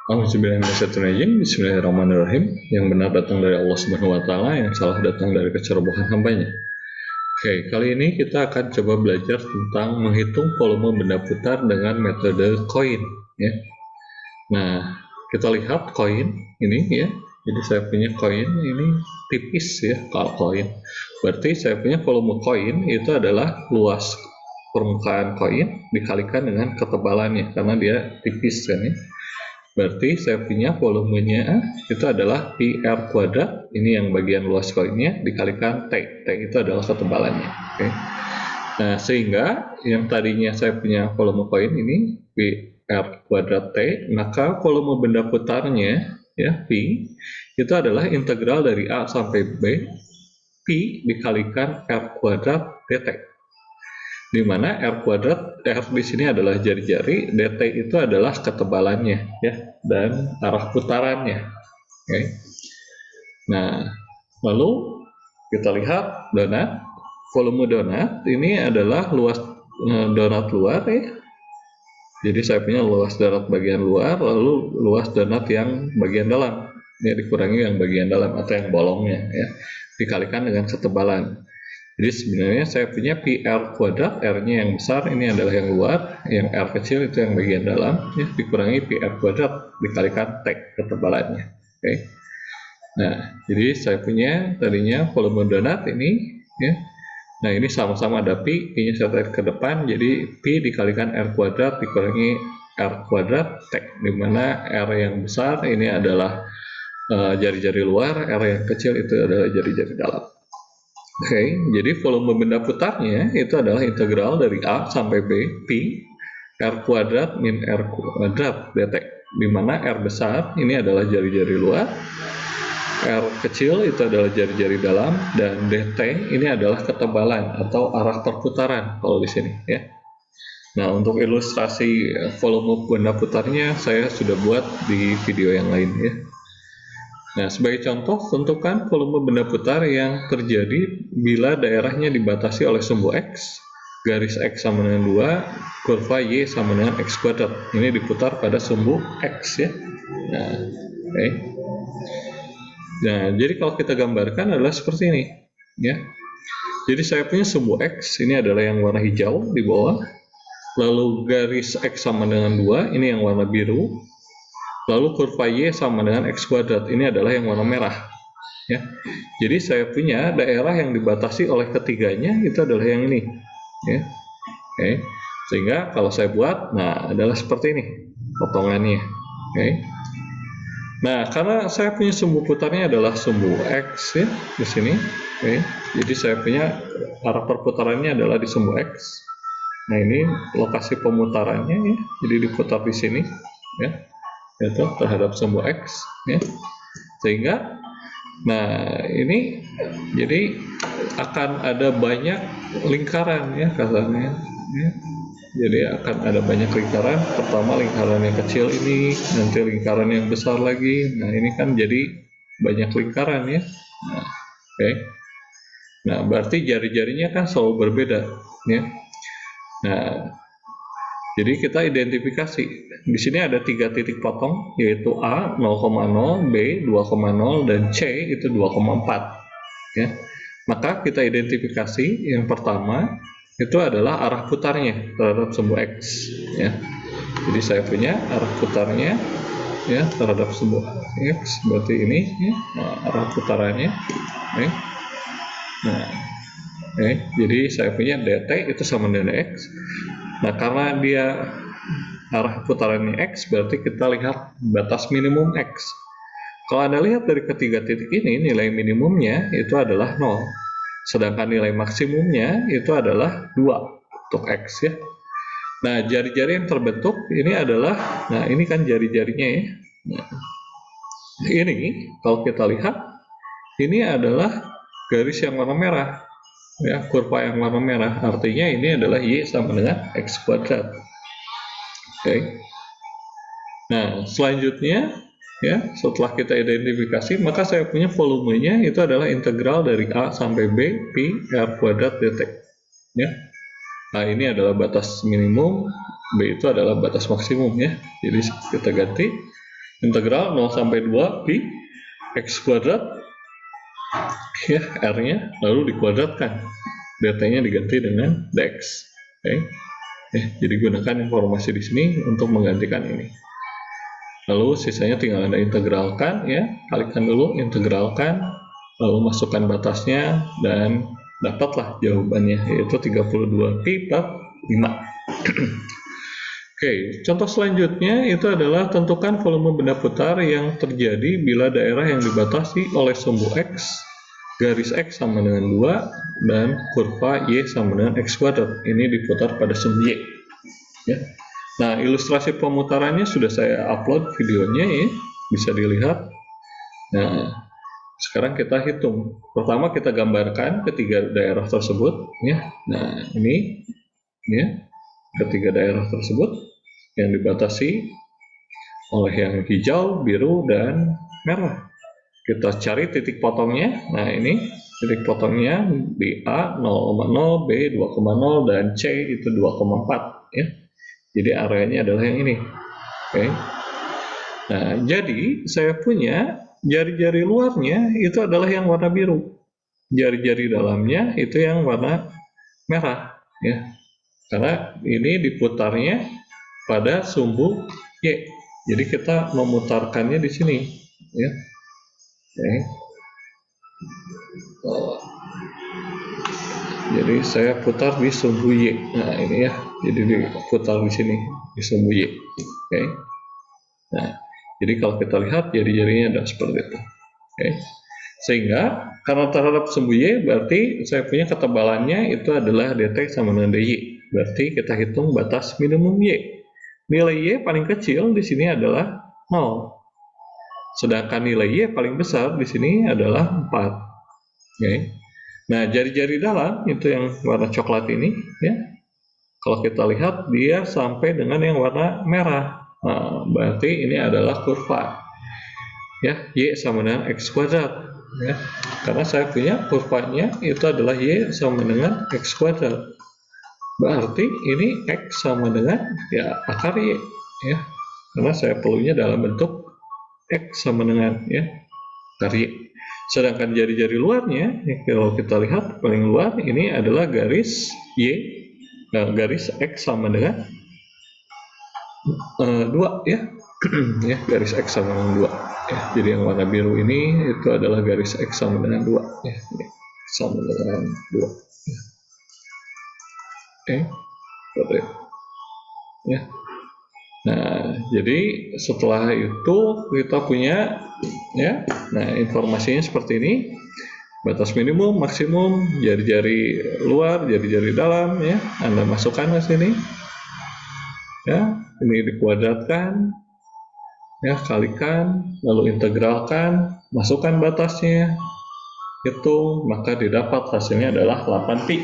Bismillahirrahmanirrahim. Yang benar datang dari Allah Subhanahu wa taala, yang salah datang dari kecerobohan hambanya. Oke, kali ini kita akan coba belajar tentang menghitung volume benda putar dengan metode koin ya. Nah, kita lihat koin ini ya. Jadi saya punya koin ini tipis ya kalau koin. Berarti saya punya volume koin itu adalah luas permukaan koin dikalikan dengan ketebalannya karena dia tipis kan ya. Berarti saya punya volumenya itu adalah pi r kuadrat, ini yang bagian luas koinnya, dikalikan T. T itu adalah ketebalannya. Oke. Nah, sehingga yang tadinya saya punya volume koin ini pi r kuadrat T, maka volume benda putarnya ya pi itu adalah integral dari A sampai B pi dikalikan r kuadrat dt. Di mana R kuadrat, R di sini adalah jari-jari, dt itu adalah ketebalannya ya, dan arah putarannya. Oke. Nah, lalu kita lihat donat, volume donat ini adalah luas donat luar ya. Jadi saya punya luas donat bagian luar, lalu luas donat yang bagian dalam. Ini dikurangi yang bagian dalam atau yang bolongnya ya, dikalikan dengan ketebalan. Jadi sebenarnya saya punya pi r kuadrat, r-nya yang besar ini adalah yang luar, yang r kecil itu yang bagian dalam, ya, dikurangi pi r kuadrat dikalikan t ketebalannya. Oke. Nah, jadi saya punya tadinya volume donat ini, ya. Nah, ini sama-sama ada pi-nya saya tarik ke depan, jadi pi dikalikan r kuadrat dikurangi r kuadrat t, di mana r yang besar ini adalah jari-jari luar, r yang kecil itu adalah jari-jari dalam. Oke, jadi volume benda putarnya itu adalah integral dari A sampai B pi R kuadrat min R kuadrat dt, di mana R besar ini adalah jari-jari luar, R kecil itu adalah jari-jari dalam, dan dt ini adalah ketebalan atau arah perputaran kalau di sini ya. Nah, untuk ilustrasi volume benda putarnya saya sudah buat di video yang lain ya. Nah, sebagai contoh, tentukan volume benda putar yang terjadi bila daerahnya dibatasi oleh sumbu X, garis X sama dengan 2, kurva Y sama dengan X kuadrat. Ini diputar pada sumbu X ya. Nah, okay. Nah, jadi kalau kita gambarkan adalah seperti ini ya. Jadi saya punya sumbu X, ini adalah yang warna hijau di bawah. Lalu garis X sama dengan 2, ini yang warna biru. Lalu kurva Y sama dengan X kuadrat, ini adalah yang warna merah ya. Jadi saya punya daerah yang dibatasi oleh ketiganya itu adalah yang ini ya. Oke. Sehingga kalau saya buat, nah adalah seperti ini potongannya. Oke. Nah, karena saya punya sumbu putarnya adalah sumbu X ya di sini. Oke. Jadi saya punya arah perputarannya adalah di sumbu X. Nah, ini lokasi pemutarannya ya. Jadi diputar di sini ya, itu terhadap sumbu X ya. Sehingga nah ini jadi akan ada banyak lingkaran ya kasarnya ya. Jadi akan ada banyak lingkaran, pertama lingkaran yang kecil ini, nanti lingkaran yang besar lagi. Nah, ini kan jadi banyak lingkaran ya. Nah, oke. Nah, berarti jari-jarinya kan selalu berbeda ya. Nah, jadi kita identifikasi. Di sini ada 3 titik potong, yaitu A 0,0, B 2,0, dan C itu 2,4. Ya. Maka kita identifikasi yang pertama itu adalah arah putarnya terhadap sumbu X. Ya. Jadi saya punya arah putarnya ya terhadap sumbu X, berarti ini ya, nah, arah putarannya. Okay. Nah, jadi saya punya dt itu sama dengan X. Nah, karena dia arah putarannya X, berarti kita lihat batas minimum X. Kalau Anda lihat dari ketiga titik ini, nilai minimumnya itu adalah 0. Sedangkan nilai maksimumnya itu adalah 2 untuk X ya. Nah, jari-jari yang terbentuk ini adalah, nah ini kan jari-jarinya ya. Nah, ini kalau kita lihat, ini adalah garis yang warna merah. Ya, kurva yang warna merah, artinya ini adalah Y sama dengan X kuadrat. Oke. Nah, selanjutnya ya, setelah kita identifikasi, maka saya punya volumenya itu adalah integral dari A sampai B pi R kuadrat dt. Ya. Nah, ini adalah batas minimum, B itu adalah batas maksimum ya. Jadi kita ganti. Integral 0 sampai 2 pi x kuadrat, ya, r-nya lalu dikuadratkan, dt-nya diganti dengan dx. Oke. Jadi gunakan informasi di sini untuk menggantikan ini. Lalu sisanya tinggal Anda integralkan, ya, kalikan dulu, integralkan, lalu masukkan batasnya, dan dapatlah jawabannya, yaitu 32 pi per 5. Oke, contoh selanjutnya itu adalah tentukan volume benda putar yang terjadi bila daerah yang dibatasi oleh sumbu X, garis X sama dengan 2, dan kurva Y sama dengan X kuadrat. Ini diputar pada sumbu Y. Ya. Nah, ilustrasi pemutarannya sudah saya upload videonya, ya, bisa dilihat. Nah, sekarang kita hitung. Pertama kita gambarkan ketiga daerah tersebut, ya. Nah, ini, ya, ketiga daerah tersebut yang dibatasi oleh yang hijau, biru, dan merah. Kita cari titik potongnya. Nah, ini titik potongnya di A 0,0, B 2,0, dan C itu 2,4, ya. Jadi areanya adalah yang ini. Oke. Nah, jadi saya punya jari-jari luarnya itu adalah yang warna biru. Jari-jari dalamnya itu yang warna merah, ya. Karena ini diputarnya pada sumbu Y. Jadi kita memutarkannya di sini, ya. Oke. Jadi saya putar di sumbu Y. Nah, ini, ya. Jadi diputar di sini di sumbu Y. Oke. Nah, jadi kalau kita lihat jari-jarinya ada seperti itu. Oke. Sehingga karena terhadap sumbu Y berarti saya punya ketebalannya itu adalah dt sama dengan dy. Berarti kita hitung batas minimum Y. Nilai Y paling kecil di sini adalah 0. Sedangkan nilai Y paling besar di sini adalah 4. Oke. Nah, jari-jari dalam itu yang warna coklat ini, ya. Kalau kita lihat dia sampai dengan yang warna merah. Nah, berarti ini adalah kurva. Ya, Y sama dengan X kuadrat. Ya. Karena saya punya kurvanya itu adalah Y sama dengan X kuadrat. Berarti ini X sama dengan, ya, akar Y, ya, karena saya perlunya dalam bentuk X sama dengan, ya, akar Y. Sedangkan jari-jari luarnya, ya, kalau kita lihat paling luar ini adalah garis Y, garis X sama dengan 2, ya. Ya, garis X sama dengan 2, ya. Jadi yang warna biru ini itu adalah garis X sama dengan 2, ya, sama dengan 2, ya. Oke. Ya. Nah, jadi setelah itu kita punya, ya. Nah, informasinya seperti ini. Batas minimum, maksimum, jari-jari luar, jari-jari dalam, ya. Anda masukkan ke sini. Ya, ini dikuadratkan. Ya, kalikan, lalu integralkan, masukkan batasnya. Hitung, maka didapat hasilnya adalah 8 pi.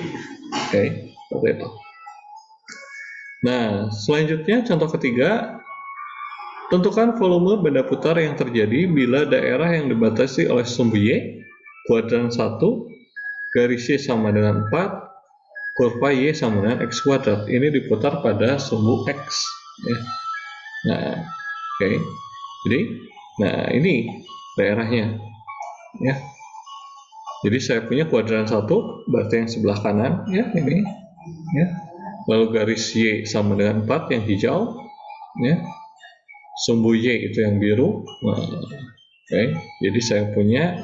Oke, seperti itu. Nah, selanjutnya contoh ketiga, tentukan volume benda putar yang terjadi bila daerah yang dibatasi oleh sumbu Y, kuadran 1, garis Y sama dengan 4, kurva Y sama dengan X kuadrat. Ini diputar pada sumbu X, ya. Nah, oke. Jadi, nah, ini daerahnya, ya. Jadi saya punya kuadran 1, berarti yang sebelah kanan, ya, ini, ya. Lalu garis Y sama dengan 4 yang hijau, ya. Sumbu Y itu yang biru. Nah, oke. Jadi saya punya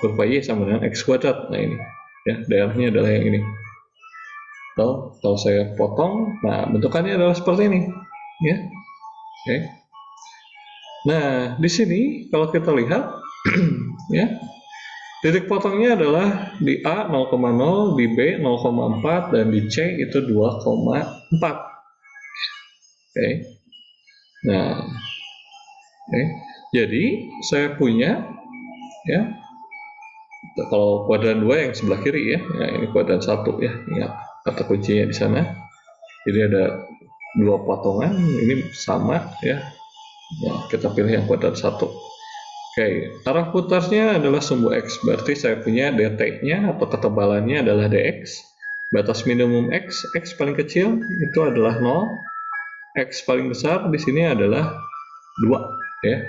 kurva Y sama dengan X kuadrat. Nah, ini, ya, daerahnya adalah yang ini. Kalau saya potong, nah, bentukannya adalah seperti ini, ya. Oke. Nah, di sini kalau kita lihat, ya, titik potongnya adalah di A 0,0, di B 0,4, dan di C itu 2,4. Oke. Nah, oke. Jadi saya punya, ya, kalau kuadran 2 yang sebelah kiri, ya. Nah, ini kuadran 1, ya. Ingat kata kuncinya di sana. Jadi ada 2 potongan, ini sama, ya. Nah, kita pilih yang kuadran 1. Oke, arah putarnya adalah sumbu X, berarti saya punya dt-nya atau ketebalannya adalah dx. Batas minimum X, X paling kecil itu adalah 0, X paling besar di sini adalah 2, ya.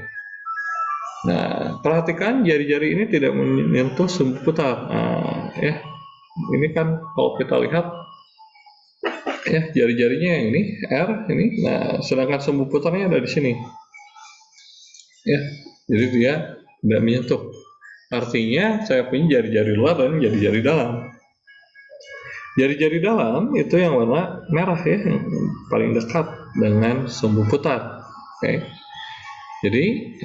Nah, perhatikan jari-jari ini tidak menyentuh sumbu putar. Nah, ya, ini kan kalau kita lihat ya jari-jarinya yang ini R ini. Nah, sedangkan sumbu putarnya ada di sini. Ya, jadi dia tidak menyentuh. Artinya saya punya jari-jari luar dan jari-jari dalam. Jari-jari dalam itu yang warna merah ya, yang paling dekat dengan sumbu putar. Oke. Jadi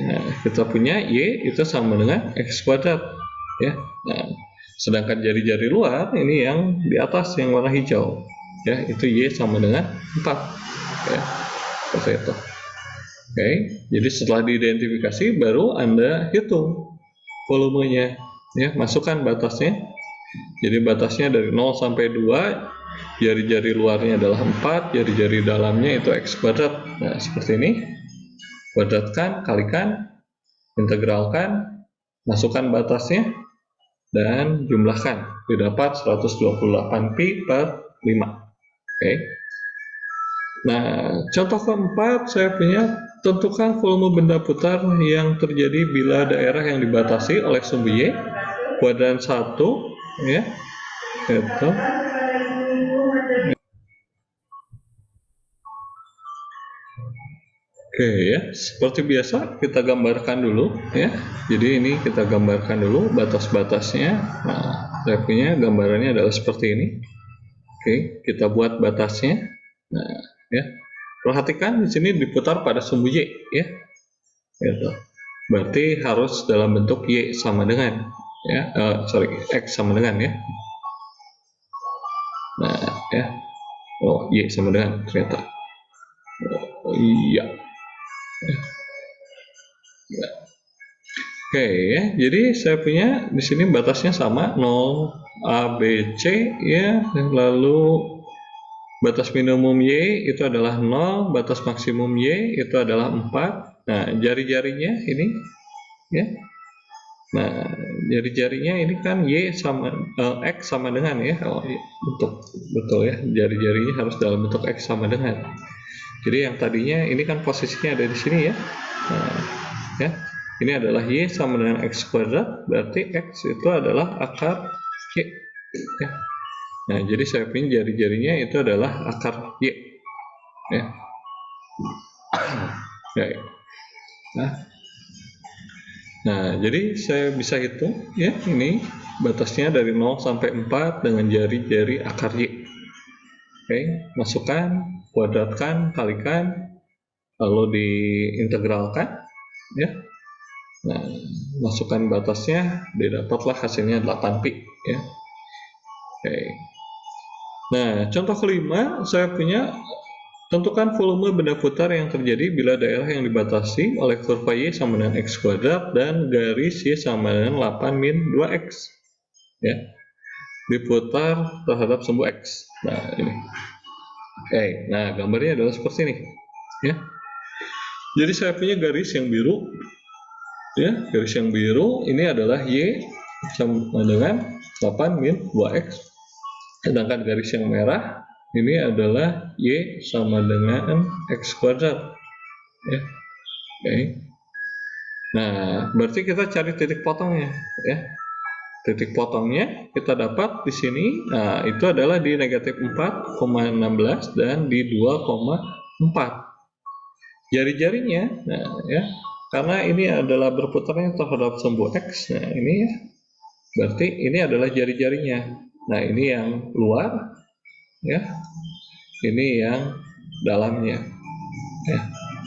kita punya Y itu sama dengan X kuadrat ya. Nah, sedangkan jari-jari luar ini yang di atas yang warna hijau ya, itu Y sama dengan 4 ya, seperti itu. Oke, jadi setelah diidentifikasi baru Anda hitung volumenya ya, masukkan batasnya. Jadi batasnya dari 0 sampai 2, jari-jari luarnya adalah 4, jari-jari dalamnya itu X kuadrat. Nah, seperti ini. Kuadratkan, kalikan, integralkan, masukkan batasnya, dan jumlahkan. Didapat 128 pi per 5. Oke. Nah, contoh keempat saya punya tentukan volume benda putar yang terjadi bila daerah yang dibatasi oleh sumbu Y, kuadran 1, ya, itu. Oke ya, seperti biasa kita gambarkan dulu ya. Jadi ini kita gambarkan dulu batas-batasnya. Nah, saya punya gambarannya adalah seperti ini. Oke, kita buat batasnya. Nah, ya. Perhatikan di sini diputar pada sumbu Y ya. Gitu. Berarti harus dalam bentuk Y sama dengan ya, X sama dengan ya. Nah, ya. Oh, Y sama dengan ternyata. Oh, iya. Oke ya, jadi saya punya di sini batasnya sama 0 A B C ya, lalu batas minimum Y itu adalah 0, batas maksimum Y itu adalah 4. Nah, jari-jarinya ini ya. Nah, jari-jarinya ini kan Y sama X sama dengan ya. Oh, iya, betul ya, jari-jarinya harus dalam bentuk X sama dengan. Jadi yang tadinya ini kan posisinya ada di sini ya. Nah, ya. Ini adalah Y sama dengan X kuadrat, berarti X itu adalah akar Y. Ya. Nah, jadi saya punya jari-jarinya itu adalah akar Y. Ya. Ya. Nah, jadi saya bisa hitung ya, ini batasnya dari 0 sampai 4 dengan jari-jari akar Y. Oke, masukkan, kuadratkan, kalikan, lalu diintegralkan ya. Nah, masukkan batasnya, didapatlah hasilnya 8 pi ya. Oke. Nah, contoh kelima saya punya tentukan volume benda putar yang terjadi bila daerah yang dibatasi oleh kurva Y sama dengan X kuadrat dan garis Y sama dengan 8 min 2X ya, diputar terhadap sumbu X. Nah, ini. Oke, nah gambarnya adalah seperti ini ya. Jadi saya punya garis yang biru ya, garis yang biru ini adalah Y sama dengan 8 min 2X, sedangkan garis yang merah ini adalah Y sama dengan X kuadrat ya. Oke. Nah, berarti kita cari titik potongnya ya. Titik potongnya kita dapat di sini. Nah, itu adalah di negatif 4,16 dan di 2,4. Jari-jarinya, nah ya, karena ini adalah berputarnya terhadap sumbu X, nah ini ya, berarti ini adalah jari-jarinya. Nah, ini yang luar, ya, ini yang dalamnya, ya,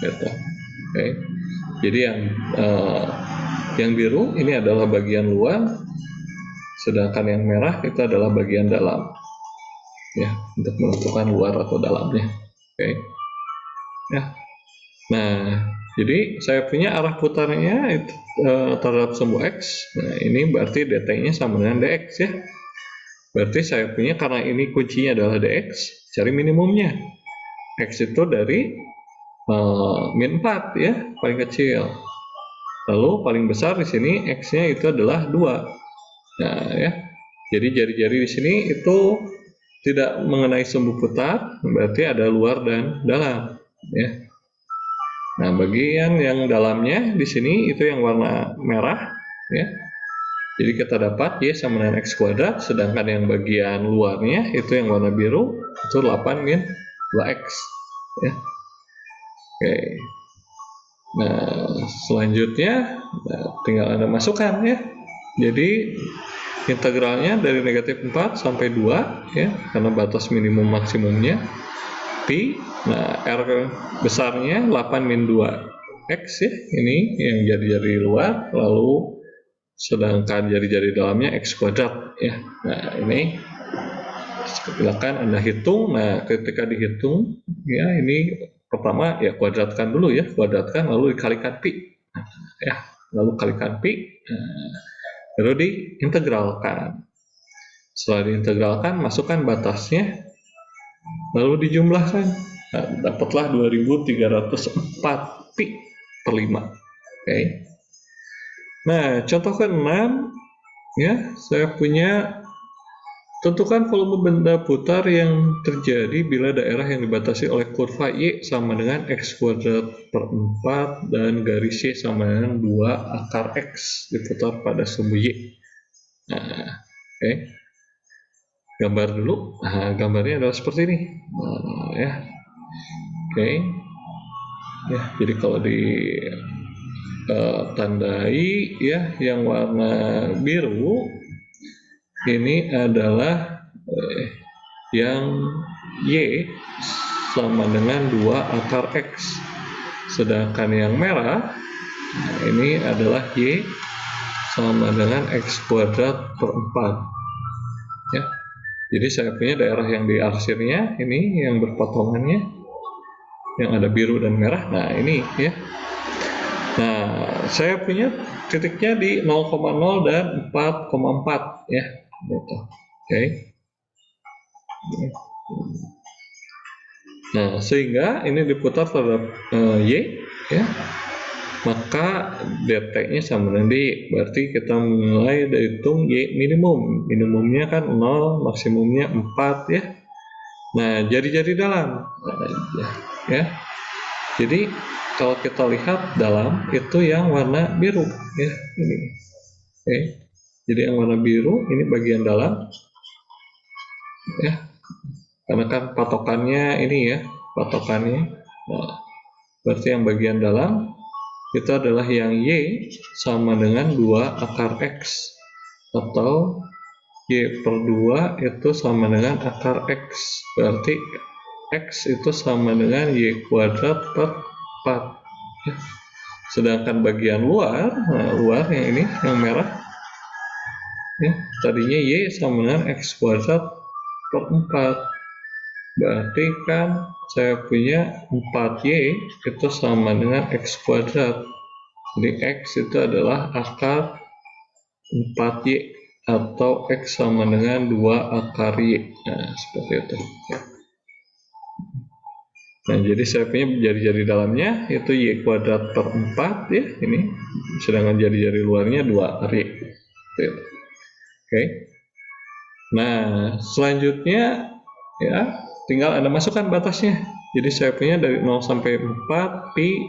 gitu. Oke. Jadi yang biru ini adalah bagian luar, sedangkan yang merah itu adalah bagian dalam, ya, untuk menentukan luar atau dalamnya. Oke, ya. Nah, jadi saya punya arah putarnya itu, terhadap sumbu X. Nah, ini berarti dt-nya sama dengan dx ya. Berarti saya punya, karena ini kuncinya adalah dx, cari minimumnya. X itu dari min 4 ya, paling kecil. Lalu paling besar di sini X-nya itu adalah 2. Nah, ya. Jadi jari-jari di sini itu tidak mengenai sumbu putar, berarti ada luar dan dalam ya. Nah, bagian yang dalamnya di sini itu yang warna merah, ya. Jadi kita dapat Y sama dengan X kuadrat, sedangkan yang bagian luarnya itu yang warna biru, itu 8 min 2X. Ya. Oke. Nah, selanjutnya tinggal Anda masukkan ya. Jadi integralnya dari negatif 4 sampai 2 ya, karena batas minimum maksimumnya Pi. Nah, R besarnya 8 min 2X ya, ini yang jari-jari luar, lalu sedangkan jari-jari dalamnya X kuadrat ya. Nah, ini silakan Anda hitung. Nah, ketika dihitung ya, ini pertama ya kuadratkan dulu ya, kuadratkan lalu dikalikan pi. Ya, lalu kalikan pi. Lalu diintegralkan. Setelah diintegralkan, masukkan batasnya, lalu dijumlahkan. Nah, dapatlah 2304 pi per 5. Oke. Nah, contoh ke-6 ya, saya punya tentukan volume benda putar yang terjadi bila daerah yang dibatasi oleh kurva Y sama dengan X kuadrat per 4 dan garis Y sama dengan 2 akar X diputar pada sumbu Y. Nah, oke. Gambar dulu. Nah, gambarnya adalah seperti ini. Nah, ya. Oke. Ya, jadi kalau di tandai ya, yang warna biru ini adalah yang Y sama dengan 2 akar X, sedangkan yang merah ini adalah Y sama dengan X kuadrat per 4 ya. Jadi saya punya daerah yang diarsirnya ini yang berpotongannya yang ada biru dan merah. Nah, ini ya. Nah, saya punya titiknya di 0,0 dan 4,4 ya gitu. Oke. Nah, sehingga ini diputar terhadap Y ya, maka dt-nya sama dengan D. Berarti kita mulai dari hitung Y minimum. Minimumnya kan 0, maksimumnya 4 ya. Nah, jari-jari dalam ya. Jadi kalau kita lihat dalam itu yang warna biru ya, ini. Oke. Jadi yang warna biru ini bagian dalam ya. Karena kan patokannya ini ya, patokannya. Nah, berarti yang bagian dalam itu adalah yang Y sama dengan 2 akar X, atau Y per 2 itu sama dengan akar X, berarti X itu sama dengan Y kuadrat per 4 ya. Sedangkan bagian luar, nah, luar yang ini, yang merah ya, tadinya Y sama dengan X kuadrat per 4, berarti kan saya punya 4Y itu sama dengan X kuadrat. Jadi X itu adalah akar 4Y, atau X sama dengan 2 akar Y. Nah, seperti itu. Nah, jadi saya punya jari-jari dalamnya itu Y kuadrat per 4 ya, ini. Sedangkan jari-jari luarnya 2 akar Y. Oke. Nah, selanjutnya ya, tinggal Anda masukkan batasnya. Jadi saya punya dari 0 sampai 4 pi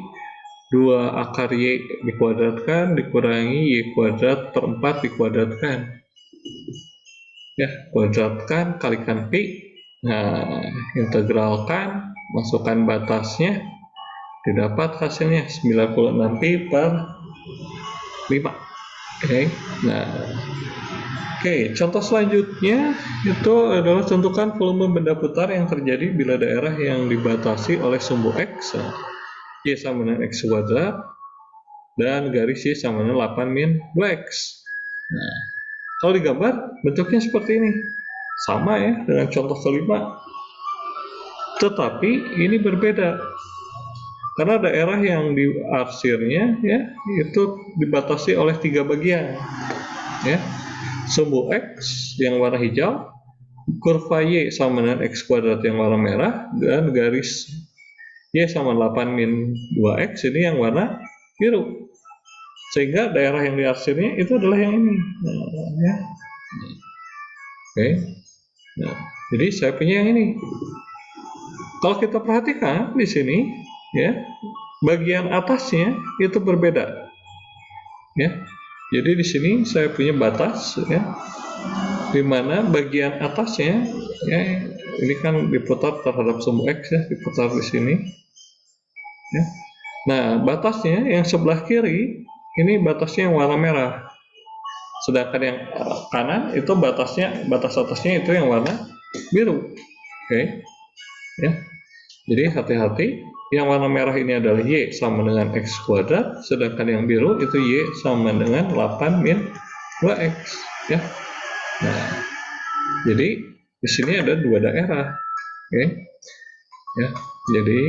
2 akar Y dikuadratkan dikurangi Y kuadrat per 4 dikuadratkan. Ya, kuadratkan kalikan pi. Nah, integralkan, masukkan batasnya, didapat hasilnya 96 pi per 5. Oke. Nah, oke, contoh selanjutnya itu adalah tentukan volume benda putar yang terjadi bila daerah yang dibatasi oleh sumbu X, Y sama dengan X kuadrat, dan garis Y sama dengan 8 min 2X. Nah, kalau digambar bentuknya seperti ini, sama ya dengan contoh kelima, tetapi ini berbeda karena daerah yang diarsirnya ya itu dibatasi oleh 3 bagian ya, sumbu X yang warna hijau, kurva Y sama dengan X kuadrat yang warna merah, dan garis Y sama 8 min 2X ini yang warna biru. Sehingga daerah yang diarsirnya itu adalah yang ini. Nah, ya. Oke. Nah, jadi saya punya yang ini. Kalau kita perhatikan di sini, ya, bagian atasnya itu berbeda, ya. Jadi di sini saya punya batas, ya, di mana bagian atasnya, ya, ini kan diputar terhadap sumbu X, ya, diputar di sini, ya. Nah, batasnya yang sebelah kiri ini batasnya yang warna merah, sedangkan yang kanan itu batas atasnya itu yang warna biru. Oke, ya. Jadi hati-hati, yang warna merah ini adalah Y sama dengan X kuadrat, sedangkan yang biru itu Y sama dengan 8 min 2X, ya. Nah, jadi di sini ada dua daerah, oke, ya. Jadi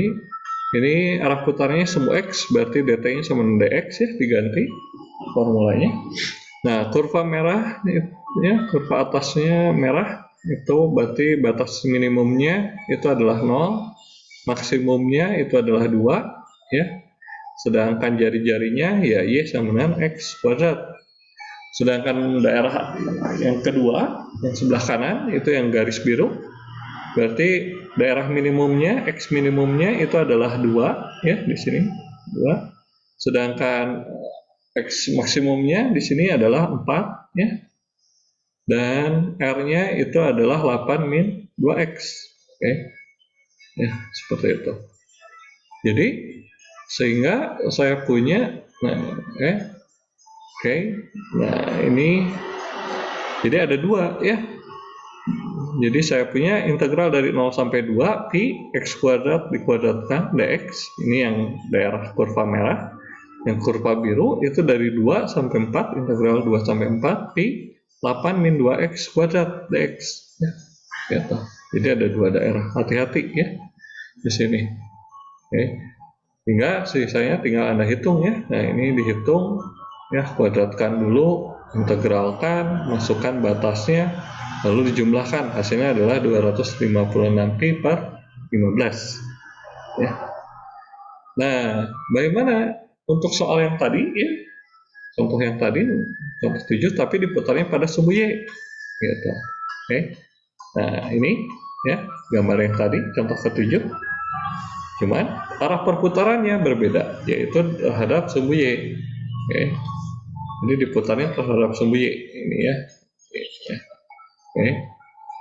ini arah putarnya sumbu X, berarti dt-nya sama dengan dx, ya, diganti formulanya. Nah, kurva merah, ya, kurva atasnya merah, itu berarti batas minimumnya itu adalah 0, maksimumnya itu adalah 2, ya. Sedangkan jari-jarinya ya Y sama dengan X kuadrat. Sedangkan daerah yang kedua, yang sebelah kanan itu yang garis biru, berarti daerah minimumnya, X minimumnya itu adalah 2, ya, di sini 2. Sedangkan X maksimumnya di sini adalah 4, ya. Dan R-nya itu adalah 8 min 2X. Oke. Ya, seperti itu. Jadi sehingga saya punya, nah, oke. Nah, ini jadi ada dua, ya. Jadi saya punya integral dari 0 sampai 2 pi x kuadrat dikuadratkan dx, ini yang daerah kurva merah. Yang kurva biru itu dari 2 sampai 4, integral 2 sampai 4 pi 8 min 2x kuadrat dx, ya. Gitu. Jadi ada dua daerah, hati-hati, ya, di sini. Oke. Hingga sisanya tinggal Anda hitung, ya. Nah, ini dihitung, ya, kuadratkan dulu, integralkan, masukkan batasnya, lalu dijumlahkan, hasilnya adalah 256 pi per 15, ya. Nah, bagaimana untuk soal yang tadi, ya, contoh yang tadi, contoh 7, tapi diputarnya pada sumbu Y, gitu. Oke. Nah, ini, ya, gambar yang tadi, contoh ke-7, cuman arah perputarannya berbeda, yaitu terhadap sumbu Y. Oke. Jadi diputarnya terhadap sumbu Y, ini, ya. Oke.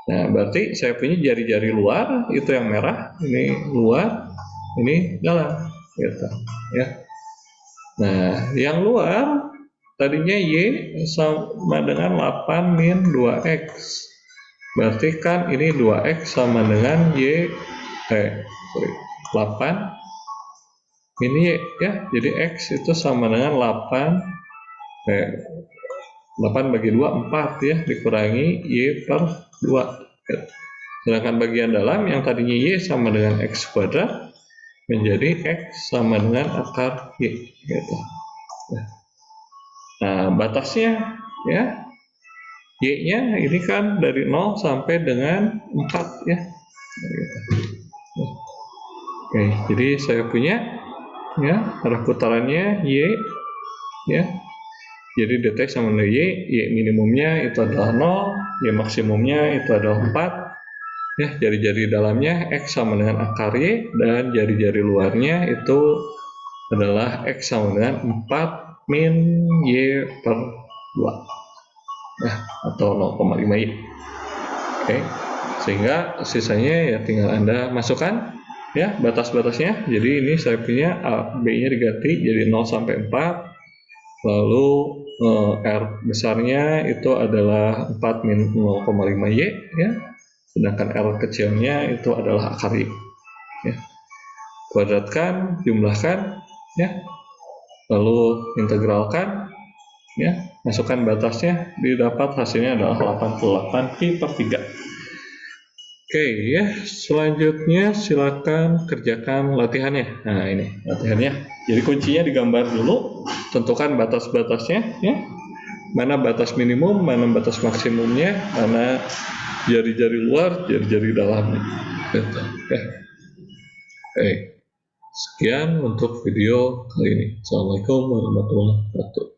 Nah, berarti saya punya jari-jari luar itu yang merah, ini luar, ini dalam, gitu, ya. Nah, yang luar tadinya Y sama dengan 8 min 2X. Berarti kan ini 2X sama dengan 8 min Y, ya. Jadi X itu sama dengan 8 bagi 2, 4, ya, dikurangi Y per 2. Sedangkan bagian dalam yang tadinya Y sama dengan X kuadrat menjadi X sama dengan akar Y, gitu. Nah, batasnya, ya, Y-nya ini kan dari 0 sampai dengan 4, ya. Oke, jadi saya punya, ya, arah putarannya Y, ya. Jadi dt sama dengan Y minimumnya itu adalah 0, Y maksimumnya itu adalah 4, ya. Jari-jari dalamnya X sama dengan akar Y, dan jari-jari luarnya itu adalah X sama dengan 4 min Y per 2, ya, atau 0,5 Y. Oke, sehingga sisanya ya tinggal Anda masukkan, ya, batas-batasnya. Jadi ini saya punya B-nya diganti jadi 0 sampai 4, lalu R besarnya itu adalah 4 min 0,5 Y, ya. Sedangkan R kecilnya itu adalah akar Y, ya. Kuadratkan, jumlahkan, ya, lalu integralkan, ya, masukkan batasnya, didapat hasilnya adalah 88 pi per 3. Oke, ya, selanjutnya silakan kerjakan latihannya. Nah, ini latihannya. Jadi kuncinya digambar dulu, tentukan batas-batasnya, ya. Mana batas minimum, mana batas maksimumnya, mana jari-jari luar, jari-jari dalamnya. Gitu, ya. Oke. Sekian untuk video kali ini. Assalamualaikum warahmatullahi wabarakatuh.